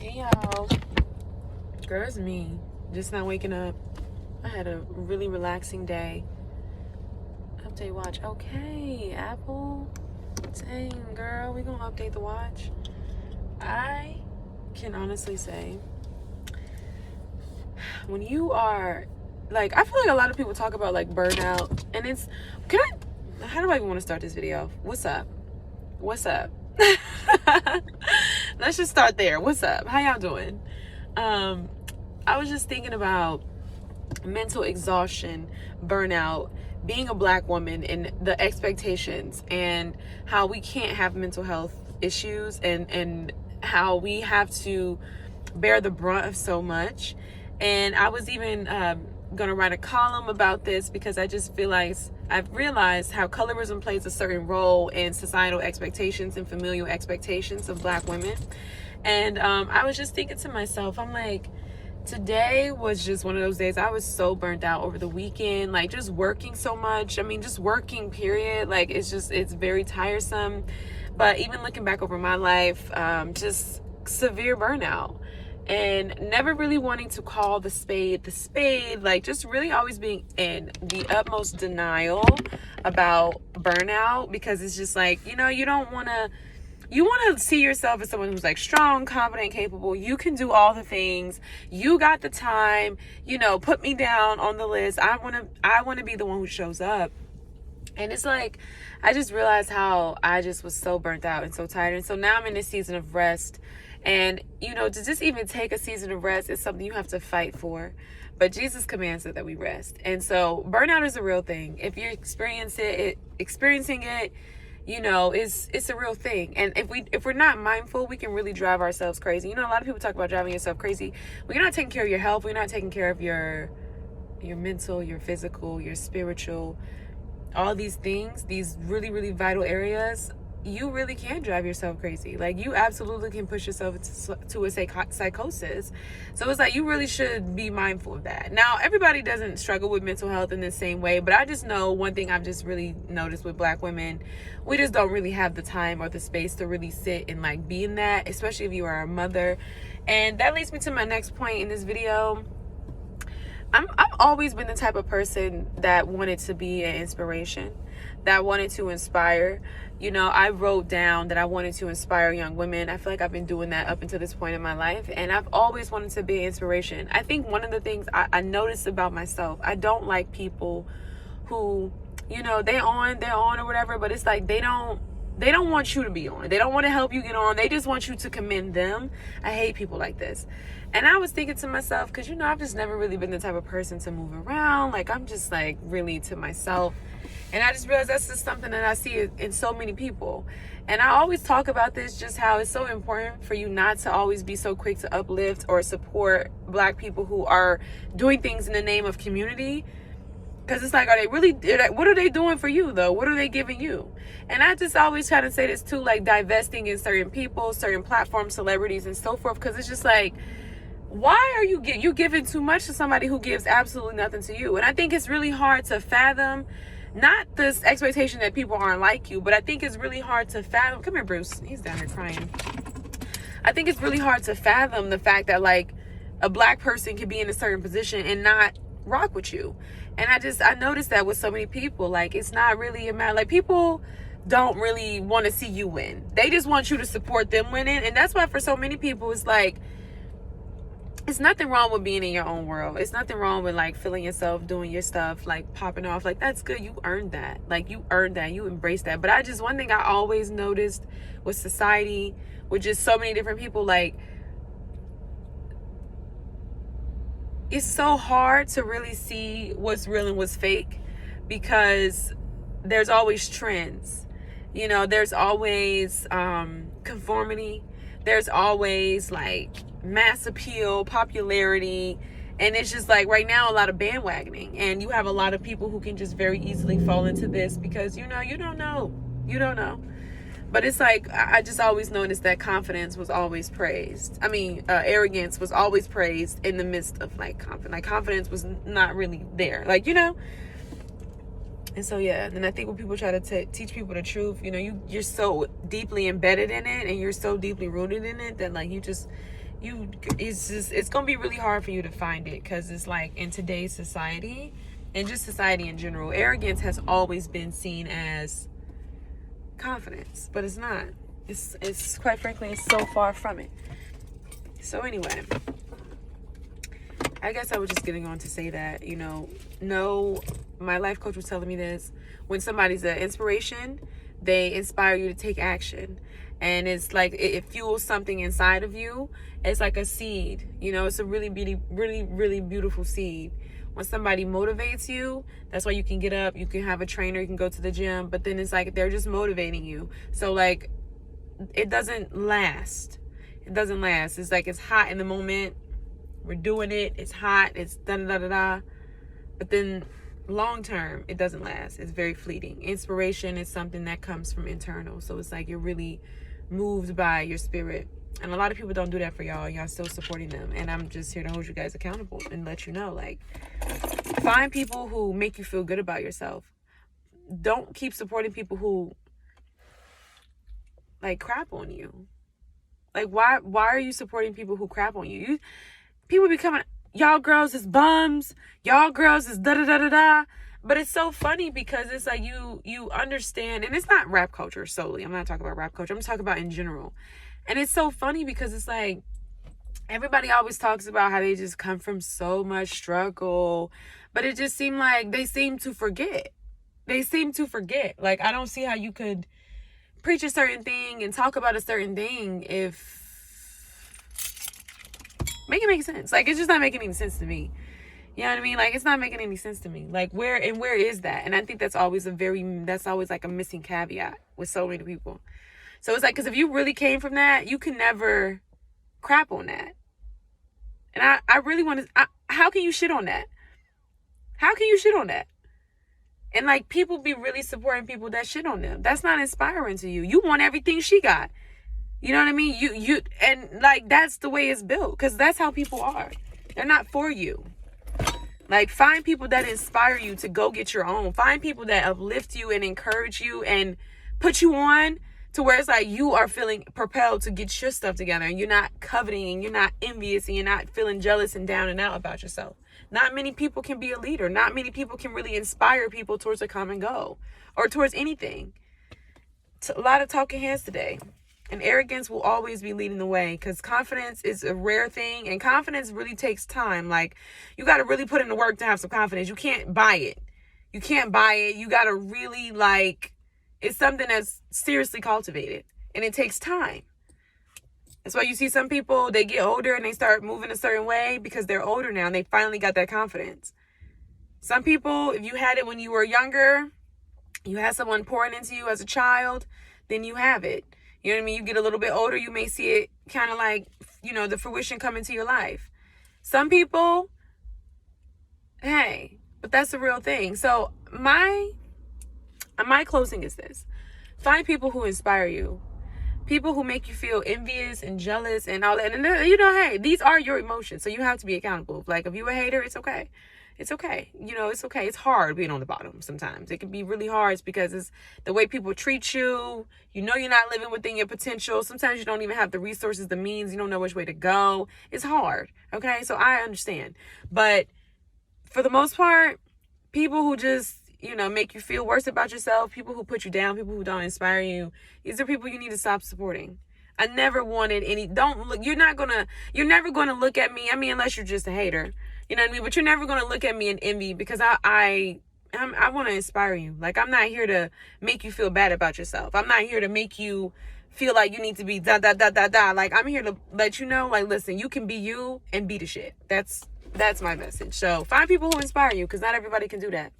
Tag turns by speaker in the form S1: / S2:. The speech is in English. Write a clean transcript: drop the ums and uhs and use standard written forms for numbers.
S1: Hey y'all, girl, it's me. Just not waking up. I had a really relaxing day. Update watch. Okay, Apple. Dang, girl, we gonna update the watch. I can honestly say, when you are like, I feel like a lot of people talk about like burnout, and it's, how do I even want to start this video? What's up? Let's just start there. What's up? How y'all doing? I was just thinking about mental exhaustion, burnout, being a black woman, and the expectations, and how we can't have mental health issues, and how we have to bear the brunt of so much. And I was even gonna write a column about this because I just feel like I've realized how colorism plays a certain role in societal expectations and familial expectations of black women. And I was just thinking to myself, I'm like, today was just one of those days. I was so burnt out over the weekend, like just working so much. I mean, just working, period. Like, it's very tiresome. But even looking back over my life, just severe burnout. And never really wanting to call the spade, like just really always being in the utmost denial about burnout, because it's just like, you want to see yourself as someone who's like strong, confident, capable. You can do all the things. You got the time, put me down on the list. I want to be the one who shows up. And it's like, I just realized how I just was so burnt out and so tired. And so now I'm in this season of rest. And, to just even take a season of rest is something you have to fight for. But Jesus commands it that we rest. And so burnout is a real thing. If you're experiencing it, it's a real thing. And if we're not mindful, we can really drive ourselves crazy. A lot of people talk about driving yourself crazy. When you're not taking care of your health, when you're not taking care of your mental, your physical, your spiritual, all these things, these really, really vital areas, you really can drive yourself crazy. Like, you absolutely can push yourself to a psychosis. So it's like, you really should be mindful of that. Now, everybody doesn't struggle with mental health in the same way, but I just know one thing I've just really noticed with black women, we just don't really have the time or the space to really sit and like be in that, especially if you are a mother. And that leads me to my next point in this video. I've always been the type of person that wanted to be an inspiration, that wanted to inspire. I wrote down that I wanted to inspire young women. I feel like I've been doing that up until this point in my life, and I've always wanted to be an inspiration. I think one of the things I noticed about myself, I don't like people who, they're on or whatever, but it's like they don't want you to be on. They don't want to help you get on. They just want you to commend them. I hate people like this. And I was thinking to myself, because, I've just never really been the type of person to move around. Like, I'm just like really to myself. And I just realized that's just something that I see in so many people. And I always talk about this, just how it's so important for you not to always be so quick to uplift or support black people who are doing things in the name of community. Because it's like, what are they doing for you, though? What are they giving you? And I just always try to say this, too, like divesting in certain people, certain platforms, celebrities, and so forth. Because it's just like, why are you giving too much to somebody who gives absolutely nothing to you? And I think it's really hard to fathom, not this expectation that people aren't like you, but I think it's really hard to fathom. Come here, Bruce. He's down here crying. I think it's really hard to fathom the fact that, like, a black person can be in a certain position and not rock with you. And I noticed that with so many people. Like, it's not really a matter, like, people don't really want to see you win. They just want you to support them winning. And that's why for so many people, it's like, it's nothing wrong with being in your own world. It's nothing wrong with like feeling yourself, doing your stuff, like popping off. Like, that's good. You earned that. Like, you earned that. You embraced that. But one thing I always noticed with society, with just so many different people, like, it's so hard to really see what's real and what's fake, because there's always trends. There's always conformity. There's always like mass appeal, popularity. And it's just like right now, a lot of bandwagoning. And you have a lot of people who can just very easily fall into this because, you don't know. But it's like, I just always noticed that confidence was always praised. Arrogance was always praised in the midst of like confidence. Like, confidence was not really there. Like, And so, yeah, and I think when people try to teach people the truth, you're so deeply embedded in it and you're so deeply rooted in it that, like, you just it's gonna be really hard for you to find it, because it's like in today's society and just society in general, arrogance has always been seen as confidence, but it's not. It's quite frankly, it's so far from it. So anyway, I guess I was just getting on to say that, no, my life coach was telling me this: when somebody's an inspiration, they inspire you to take action. And it's like it fuels something inside of you. It's like a seed, it's a really really beautiful seed. When somebody motivates you, that's why you can get up, you can have a trainer, you can go to the gym, but then it's like they're just motivating you. So like it doesn't last. It's like it's hot in the moment, we're doing it, it's hot, it's da da da da, but then long term it doesn't last. It's very fleeting. Inspiration is something that comes from internal, so it's like you're really moved by your spirit. And a lot of people don't do that for y'all still supporting them. And I'm just here to hold you guys accountable and let you know, like, find people who make you feel good about yourself. Don't keep supporting people who like crap on you. Like, why are you supporting people who crap on you? People be coming, y'all girls is bums, y'all girls is da da da da da. But it's so funny because it's like you understand, and it's not rap culture solely. I'm not talking about rap culture. I'm talking about in general. And it's so funny because it's like everybody always talks about how they just come from so much struggle, but it just seemed like they seem to forget. Like, I don't see how you could preach a certain thing and talk about a certain thing if make it make sense. Like, it's just not making any sense to me. You know what I mean? Like, it's not making any sense to me. Like, where is that? And I think that's always like a missing caveat with so many people. So it's like, because if you really came from that, you can never crap on that. And I really want to, how can you shit on that? How can you shit on that? And like, people be really supporting people that shit on them. That's not inspiring to you. You want everything she got. You know what I mean? And like, that's the way it's built, because that's how people are. They're not for you. Like, find people that inspire you to go get your own. Find people that uplift you and encourage you and put you on to where it's like you are feeling propelled to get your stuff together, and you're not coveting, and you're not envious, and you're not feeling jealous and down and out about yourself. Not many people can be a leader. Not many people can really inspire people towards a common goal or towards anything. It's a lot of talking heads today. And arrogance will always be leading the way, because confidence is a rare thing, and confidence really takes time. Like, you got to really put in the work to have some confidence. You can't buy it. You got to really, like, it's something that's seriously cultivated, and it takes time. That's why you see some people, they get older and they start moving a certain way because they're older now and they finally got that confidence. Some people, if you had it when you were younger, you had someone pouring into you as a child, then you have it. You know what I mean? You get a little bit older, you may see it kind of like, the fruition come into your life. Some people, hey, but that's the real thing. So my closing is this: find people who inspire you, people who make you feel envious and jealous and all that. And hey, these are your emotions, so you have to be accountable. Like, if you're a hater, it's okay. It's okay. It's okay. It's hard being on the bottom sometimes. It can be really hard because it's the way people treat you. You're not living within your potential. Sometimes you don't even have the resources, the means. You don't know which way to go. It's hard. Okay? So I understand. But for the most part, people who just, make you feel worse about yourself, people who put you down, people who don't inspire you, these are people you need to stop supporting. I never wanted you're never going to look at me. I mean, unless you're just a hater. You know what I mean? But you're never going to look at me in envy, because I want to inspire you. Like, I'm not here to make you feel bad about yourself. I'm not here to make you feel like you need to be da da da da da. Like, I'm here to let you know, like, listen, you can be you and be the shit. That's my message. So find people who inspire you, because not everybody can do that.